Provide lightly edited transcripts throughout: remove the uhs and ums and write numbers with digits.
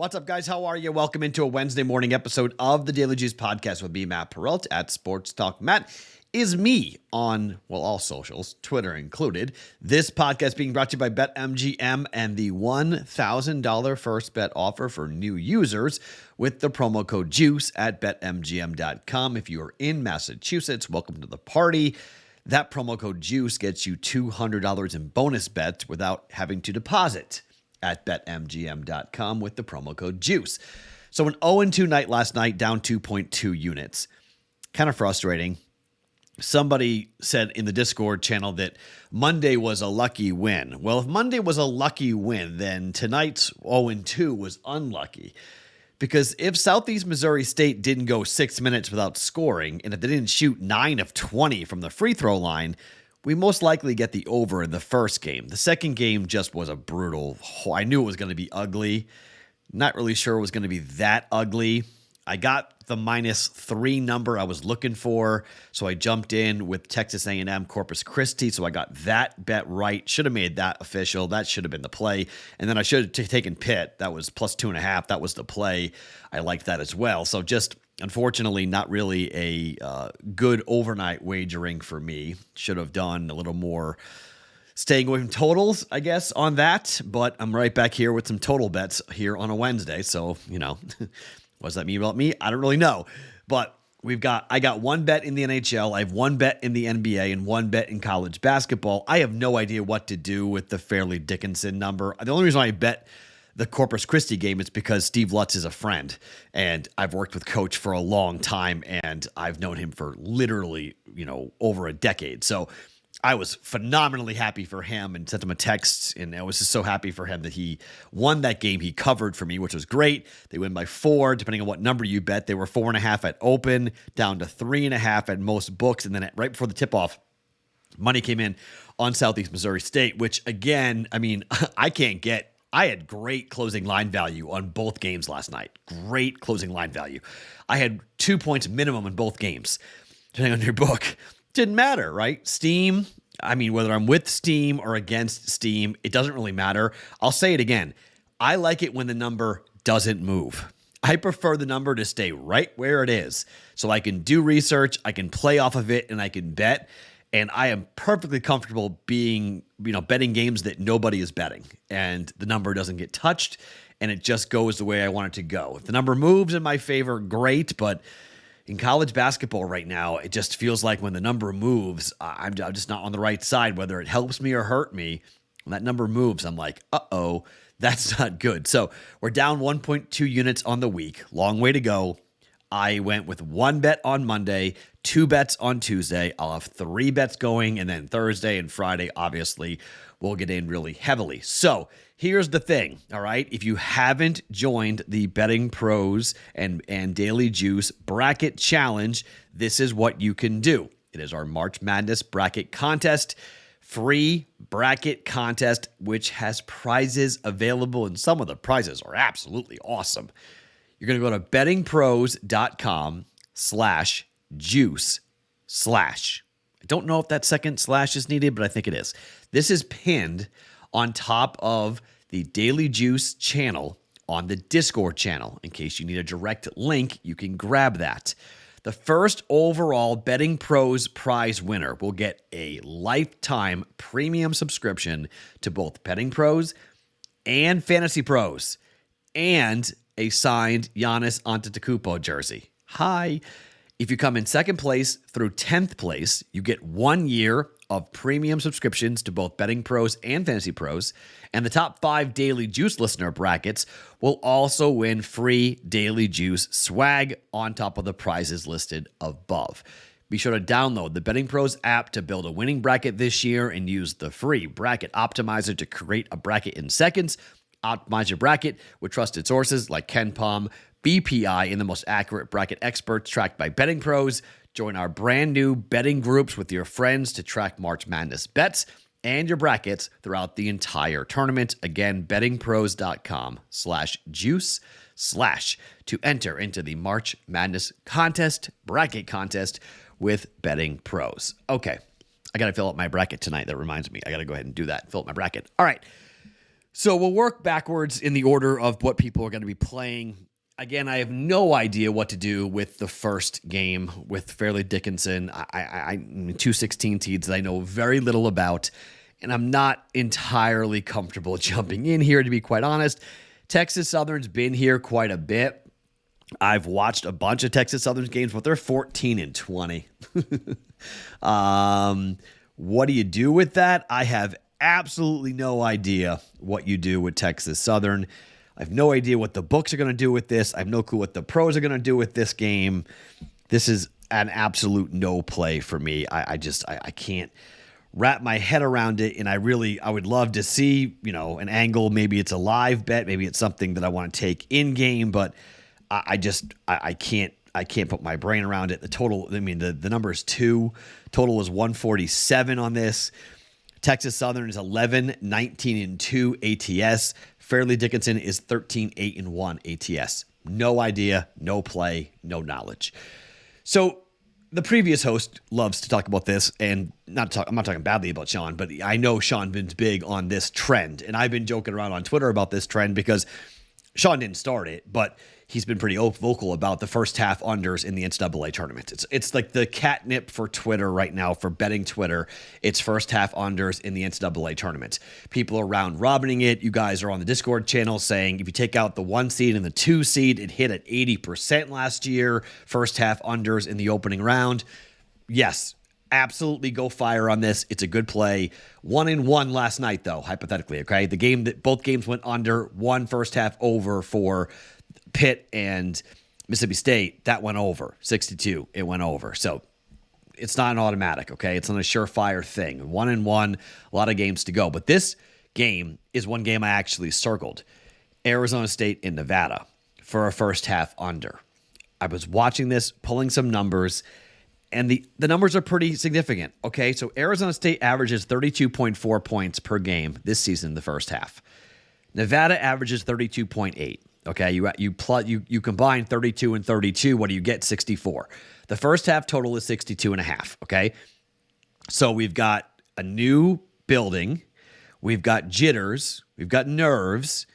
What's up, guys? How are you? Welcome into a Wednesday morning episode of the Daily Juice Podcast with me, Matt Perrault, at Sports Talk. Matt is me on, all socials, Twitter included. This podcast being brought to you by BetMGM and the $1,000 first bet offer for new users with the promo code JUICE at BetMGM.com. If you are in Massachusetts, welcome to the party. That promo code JUICE gets you $200 in bonus bets without having to deposit at BetMGM.com with the promo code JUICE. So an 0-2 night last night, down 2.2 units. Kind of frustrating. Somebody said in the Discord channel that Monday was a lucky win. Well, if Monday was a lucky win, then tonight's 0-2 was unlucky. Because if Southeast Missouri State didn't go 6 minutes without scoring, and if they didn't shoot 9 of 20 from the free throw line, we most likely get the over in the first game. The second game just was a brutal. I knew it was going to be ugly. Not really sure it was going to be that ugly. I got the -3 number I was looking for, so I jumped in with Texas A&M Corpus Christi, so I got that bet right. Should have made that official. That should have been the play. And then I should have taken Pitt. That was +2.5. That was the play. I liked that as well. So just, unfortunately, not really a good overnight wagering for me. Should have done a little more staying away from totals, I guess, on that. But I'm right back here with some total bets here on a Wednesday. So, what does that mean about me? I don't really know. But I got one bet in the NHL. I have one bet in the NBA and one bet in college basketball. I have no idea what to do with the Fairleigh Dickinson number. The only reason I bet the Corpus Christi game is because Steve Lutz is a friend, and I've worked with Coach for a long time, and I've known him for literally, over a decade. So I was phenomenally happy for him and sent him a text, and I was just so happy for him that he won that game. He covered for me, which was great. They win by 4, depending on what number you bet. They were 4.5 at open, down to 3.5 at most books, and then right before the tip-off, money came in on Southeast Missouri State, which, again, I had great closing line value on both games last night. Great closing line value. I had 2 points minimum in both games, depending on your book. Didn't matter, right? Steam, whether I'm with Steam or against Steam, it doesn't really matter. I'll say it again. I like it when the number doesn't move. I prefer the number to stay right where it is, so I can do research, I can play off of it, and I can bet. And I am perfectly comfortable betting games that nobody is betting, and the number doesn't get touched, and it just goes the way I want it to go. If the number moves in my favor, great, but in college basketball right now, it just feels like when the number moves, I'm just not on the right side, whether it helps me or hurt me. When that number moves, I'm like, uh-oh, that's not good. So we're down 1.2 units on the week. Long way to go. I went with one bet on Monday, 2 bets on Tuesday. I'll have 3 bets going, and then Thursday and Friday, obviously, we'll get in really heavily. So here's the thing, all right? If you haven't joined the BettingPros and Daily Juice Bracket Challenge, this is what you can do. It is our March Madness Bracket Contest, free bracket contest, which has prizes available, and some of the prizes are absolutely awesome. You're going to go to bettingpros.com/juice/ I don't know if that second slash is needed, but I think it is. This is pinned on top of the Daily Juice channel on the Discord channel. In case you need a direct link, you can grab that. The first overall Betting Pros prize winner will get a lifetime premium subscription to both Betting Pros and Fantasy Pros, and a signed Giannis Antetokounmpo jersey. Hi. If you come in second place through 10th place, you get 1 year of premium subscriptions to both Betting Pros and Fantasy Pros, and the top 5 Daily Juice listener brackets will also win free Daily Juice swag on top of the prizes listed above. Be sure to download the Betting Pros app to build a winning bracket this year and use the free Bracket Optimizer to create a bracket in seconds. Optimize your bracket with trusted sources like KenPom, BPI, and the most accurate bracket experts tracked by Betting Pros. Join our brand new betting groups with your friends to track March Madness bets and your brackets throughout the entire tournament. Again, bettingpros.com/juice/ to enter into the March Madness contest, bracket contest with Betting Pros. Okay, I got to fill up my bracket tonight. That reminds me. I got to go ahead and do that. Fill up my bracket. All right. So we'll work backwards in the order of what people are going to be playing. Again, I have no idea what to do with the first game with Fairleigh Dickinson. I 216 seeds that I know very little about, and I'm not entirely comfortable jumping in here, to be quite honest. Texas Southern's been here quite a bit. I've watched a bunch of Texas Southern games, but they're 14-20. What do you do with that? I have absolutely no idea what you do with Texas Southern. I have no idea what the books are going to do with this. I have no clue what the pros are going to do with this game. This is an absolute no play for me. I can't wrap my head around it, and I would love to see, an angle. Maybe it's a live bet. Maybe it's something that I want to take in game, but I can't put my brain around it. The total, the number is 2. Total is 147 on this. Texas Southern is 11-19-2 ATS. Fairleigh Dickinson is 13-8-1 ATS. No idea, no play, no knowledge. So the previous host loves to talk about this, and I'm not talking badly about Sean, but I know Sean been big on this trend, and I've been joking around on Twitter about this trend because Sean didn't start it, but he's been pretty vocal about the first half unders in the NCAA tournament. It's like the catnip for Twitter right now, for betting Twitter. It's first half unders in the NCAA tournament. People are round robining it. You guys are on the Discord channel saying if you take out the 1 seed and the 2 seed, it hit at 80% last year. First half unders in the opening round. Yes, absolutely go fire on this. It's a good play. 1-1 last night, though, hypothetically, okay? The game that both games went under, one first half over for Pitt and Mississippi State. That went over. 62, it went over. So it's not an automatic, okay? It's not a surefire thing. 1-1, a lot of games to go. But this game is one game I actually circled. Arizona State and Nevada for a first half under. I was watching this, pulling some numbers, and the numbers are pretty significant, okay? So Arizona State averages 32.4 points per game this season in the first half. Nevada averages 32.8. Okay, you combine 32 and 32. What do you get? 64. The first half total is 62.5. Okay, so we've got a new building, we've got jitters, we've got nerves,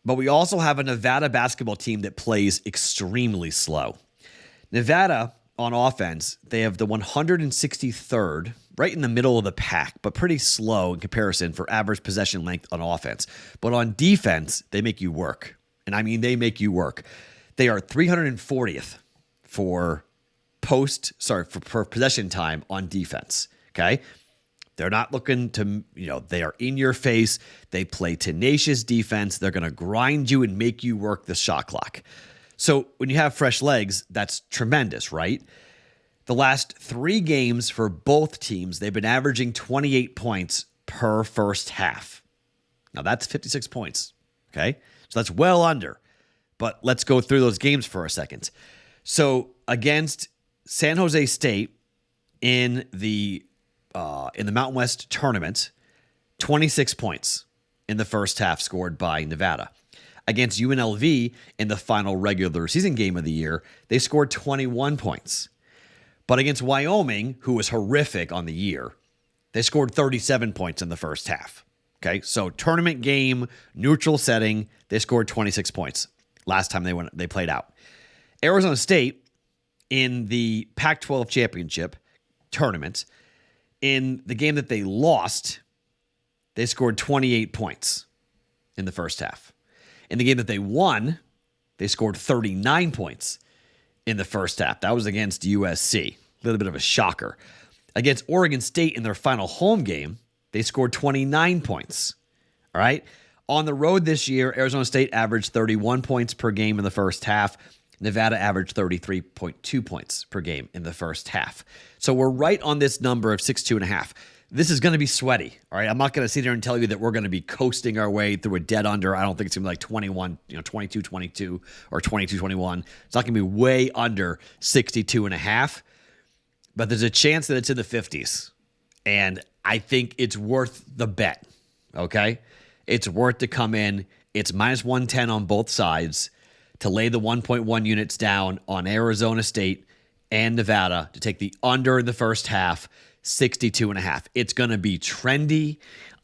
but we also have a Nevada basketball team that plays extremely slow. Nevada on offense, they have the 163rd, right in the middle of the pack, but pretty slow in comparison for average possession length on offense. But on defense, they make you work. And I mean, they make you work. They are 340th for possession time on defense. Okay. They're not looking to, they are in your face. They play tenacious defense. They're going to grind you and make you work the shot clock. So when you have fresh legs, that's tremendous, right? The last 3 games for both teams, they've been averaging 28 points per first half. Now that's 56 points. Okay. So that's well under, but let's go through those games for a second. So against San Jose State in the Mountain West tournament, 26 points in the first half scored by Nevada. Against UNLV in the final regular season game of the year, they scored 21 points. But against Wyoming, who was horrific on the year, they scored 37 points in the first half. Okay, so tournament game, neutral setting, they scored 26 points last time they played out. Arizona State in the Pac-12 championship tournament, in the game that they lost, they scored 28 points in the first half. In the game that they won, they scored 39 points in the first half. That was against USC. A little bit of a shocker. Against Oregon State in their final home game, they scored 29 points. All right. On the road this year, Arizona State averaged 31 points per game in the first half. Nevada averaged 33.2 points per game in the first half. So we're right on this number of 62.5. This is going to be sweaty. All right. I'm not going to sit here and tell you that we're going to be coasting our way through a dead under. I don't think it's going to be like 22-22 or 22-21. It's not going to be way under 62.5, but there's a chance that it's in the 50s. And I think it's worth the bet, okay? It's worth to come in. It's minus 110 on both sides to lay the 1.1 units down on Arizona State and Nevada to take the under in the first half, 62.5. It's going to be trendy.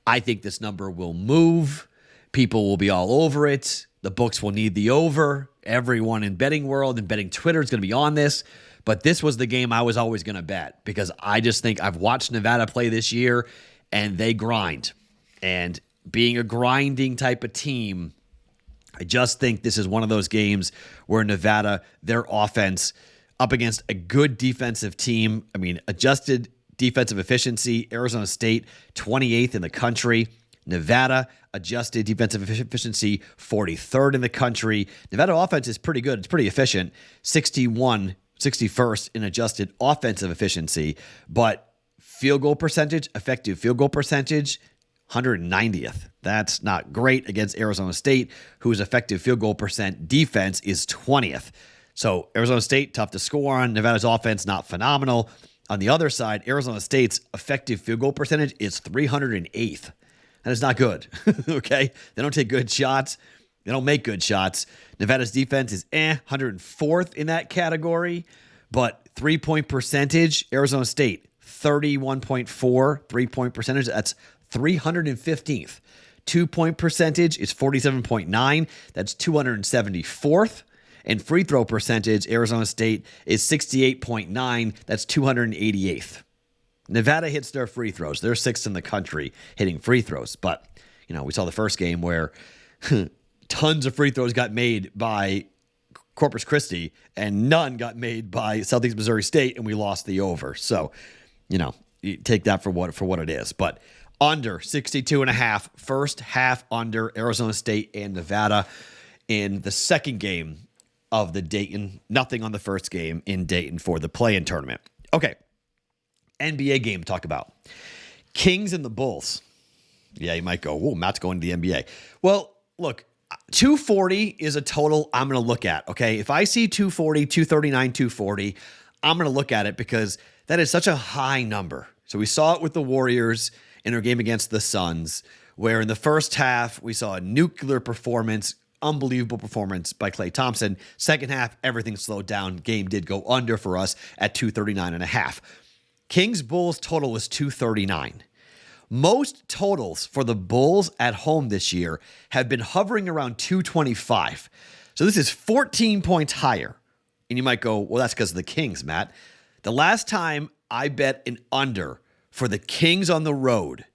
I think this number will move. People will be all over it. The books will need the over. Everyone in betting world and betting Twitter is going to be on this. But this was the game I was always going to bet because I just think I've watched Nevada play this year and they grind. And being a grinding type of team, I just think this is one of those games where Nevada, their offense up against a good defensive team. I mean, adjusted defensive efficiency, Arizona State, 28th in the country. Nevada, adjusted defensive efficiency, 43rd in the country. Nevada offense is pretty good. It's pretty efficient. 61st in adjusted offensive efficiency. But field goal percentage, effective field goal percentage, 190th. That's not great against Arizona State, whose effective field goal percent defense is 20th. So Arizona State, tough to score on. Nevada's offense, not phenomenal. On the other side, Arizona State's effective field goal percentage is 308th. That is not good, okay? They don't take good shots. They don't make good shots. Nevada's defense is 104th in that category, but three-point percentage, Arizona State, 31.4 three-point percentage. That's 315th. Two-point percentage is 47.9. That's 274th. And free throw percentage, Arizona State is 68.9. That's 288th. Nevada hits their free throws. They're sixth in the country hitting free throws. But, we saw the first game where tons of free throws got made by Corpus Christi and none got made by Southeast Missouri State, and we lost the over. So, you take that for what it is. But under 62.5, first half under Arizona State and Nevada in the second game of the Dayton. Nothing on the first game in Dayton for the play-in tournament. Okay. NBA game to talk about. Kings and the Bulls. Yeah, you might go, whoa, Matt's going to the NBA. Well, look, 240 is a total I'm going to look at, okay? If I see 240, 239, 240, I'm going to look at it because that is such a high number. So we saw it with the Warriors in their game against the Suns, where in the first half, we saw a nuclear performance, unbelievable performance by Klay Thompson. Second half, everything slowed down. Game did go under for us at 239.5. Kings Bulls total was 239. Most totals for the Bulls at home this year have been hovering around 225. So this is 14 points higher. And you might go, well, that's because of the Kings, Matt. The last time I bet an under for the Kings on the road,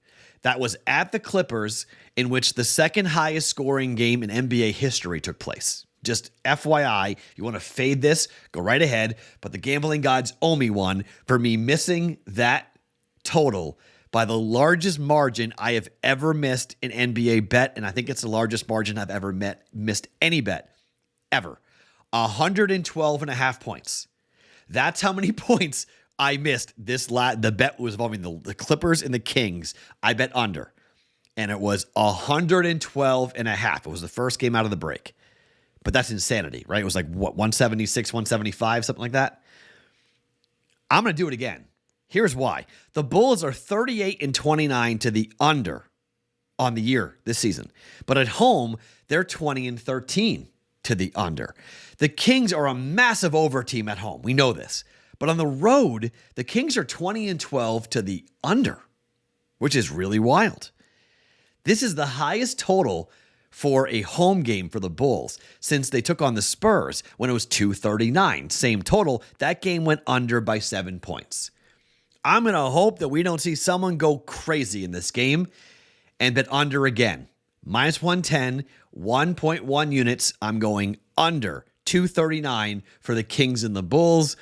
that was at the Clippers, in which the second highest scoring game in NBA history took place. Just FYI, you want to fade this, go right ahead, but the gambling gods owe me one for me missing that total by the largest margin I have ever missed an NBA bet, and I think it's the largest margin I've ever missed any bet, ever. 112.5 points. That's how many points I missed the bet was involving the Clippers and the Kings. I bet under, and it was 112.5. It was the first game out of the break. But that's insanity, right? It was like, 176, 175, something like that. I'm going to do it again. Here's why. The Bulls are 38-29 to the under on the year this season. But at home, they're 20-13 to the under. The Kings are a massive over team at home. We know this. But on the road, the Kings are 20-12 to the under, which is really wild. This is the highest total for a home game for the Bulls since they took on the Spurs when it was 239. Same total. That game went under by 7 points. I'm going to hope that we don't see someone go crazy in this game and bet under again. Minus 110, 1.1 units. I'm going under 239 for the Kings and the Bulls.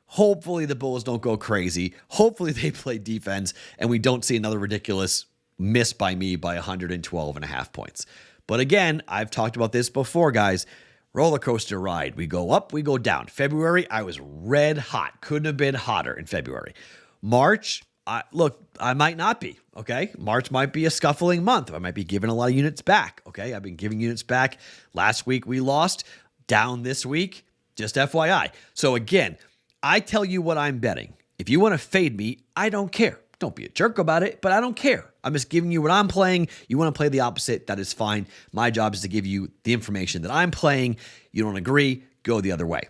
Hopefully the Bulls don't go crazy. Hopefully they play defense and we don't see another ridiculous miss by me by 112.5 points. But again, I've talked about this before, guys. Roller coaster ride. We go up, we go down. February, I was red hot. Couldn't have been hotter in February. March, I might not be, okay? March might be a scuffling month. I might be giving a lot of units back, okay? I've been giving units back. Last week we lost. Down this week, just FYI. So again, I tell you what I'm betting. If you want to fade me, I don't care. Don't be a jerk about it, but I don't care. I'm just giving you what I'm playing. You want to play the opposite, that is fine. My job is to give you the information that I'm playing. You don't agree, go the other way.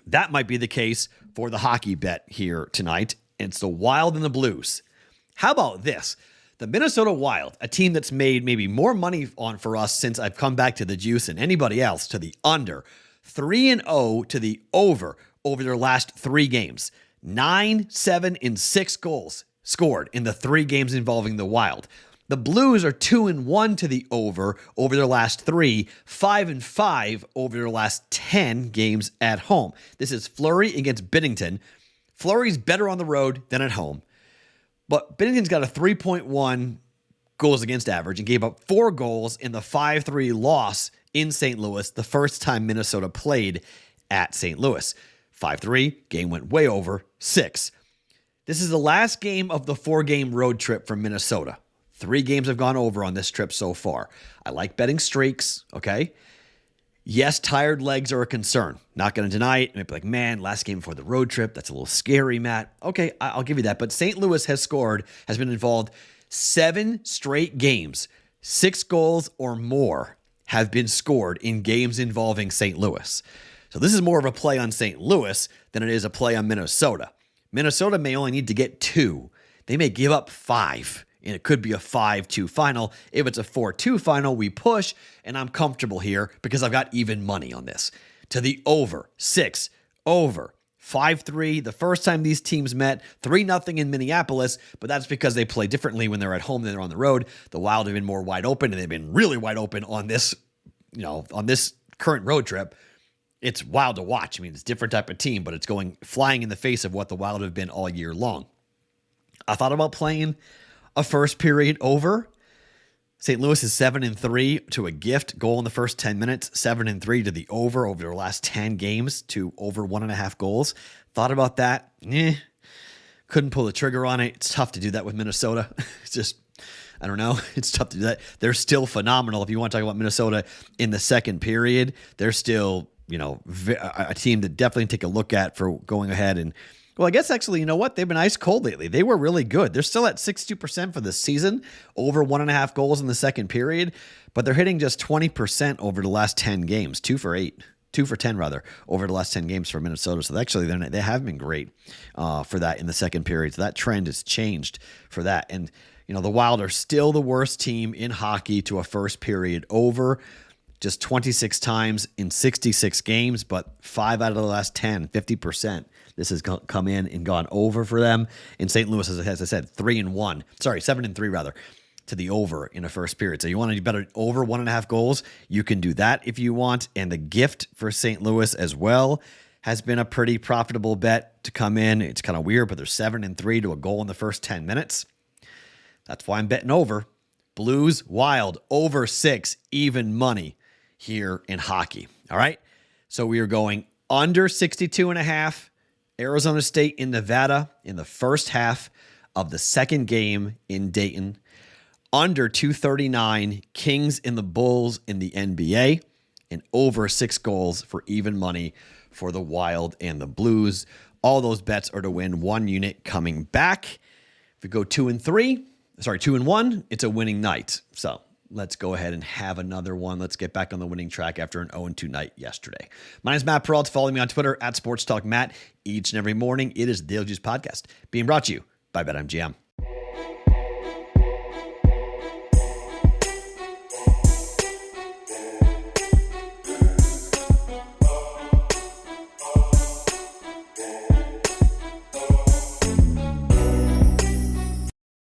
That might be the case for the hockey bet here tonight. It's the Wild and the Blues. How about this? The Minnesota Wild, a team that's made maybe more money on for us since I've come back to the juice than anybody else, to the under. 3-0 to the over their last 3 games. 9, 7, and 6 goals scored in the 3 games involving the Wild. The Blues are 2-1 to the over their last 3, 5-5 over their last 10 games at home. This is Fleury against Binnington. Fleury's better on the road than at home. But Binnington's got a 3.1 goals against average and gave up 4 goals in the 5-3 loss in St. Louis the first time Minnesota played at St. Louis. 5-3, game went way over, 6. This is the last game of the 4-game road trip from Minnesota. 3 games have gone over on this trip so far. I like betting streaks, okay? Yes, tired legs are a concern. Not going to deny it. Maybe like, man, last game before the road trip, that's a little scary, Matt. Okay, I'll give you that. But St. Louis has been involved 7 straight games. 6 goals or more have been scored in games involving St. Louis. So this is more of a play on St. Louis than it is a play on Minnesota. Minnesota may only need to get 2. They may give up 5. And it could be a 5-2 final. If it's a 4-2 final, we push, and I'm comfortable here because I've got even money on this. To the over, 6, over, 5-3. The first time these teams met, 3-0 in Minneapolis, but that's because they play differently when they're at home than they're on the road. The Wild have been more wide open, and they've been really wide open on this, on this current road trip. It's wild to watch. I mean, it's a different type of team, but it's going flying in the face of what the Wild have been all year long. I thought about playing a first period over. St. Louis is 7-3 to a gift goal in the first 10 minutes, 7-3 to the over their last 10 games to over 1.5 goals. Thought about that. Couldn't pull the trigger on it. It's tough to do that with Minnesota. It's just, I don't know. It's tough to do that. They're still phenomenal. If you want to talk about Minnesota in the second period, they're still, a team that definitely take a look at for going ahead and, well, I guess actually, you know what? They've been ice cold lately. They were really good. They're still at 62% for the season, over 1.5 goals in the second period, but they're hitting just 20% over the last 10 games, 2 for 10 rather, over the last 10 games for Minnesota. So actually, they have been great for that in the second period. So that trend has changed for that. And, the Wild are still the worst team in hockey to a first period over. Just 26 times in 66 games, but 5 out of the last 10, 50%. This has come in and gone over for them. In St. Louis, as I said, 7-3 rather, to the over in a first period. So you want to bet over 1.5 goals, you can do that if you want. And the gift for St. Louis as well has been a pretty profitable bet to come in. It's kind of weird, but they're 7-3 to a goal in the first 10 minutes. That's why I'm betting over. Blues, Wild, over 6, even money here in hockey. All right. So we are going under 62.5. Arizona State in Nevada in the first half of the second game in Dayton. Under 239, Kings and the Bulls in the NBA. And over 6 goals for even money for the Wild and the Blues. All those bets are to win 1 unit coming back. If we go 2-1, it's a winning night. So let's go ahead and have another one. Let's get back on the winning track after an 0-2 night yesterday. My name is Matt Perrault. Follow me on Twitter at SportsTalkMatt. Each and every morning, it is the Daily Juice Podcast being brought to you by BetMGM.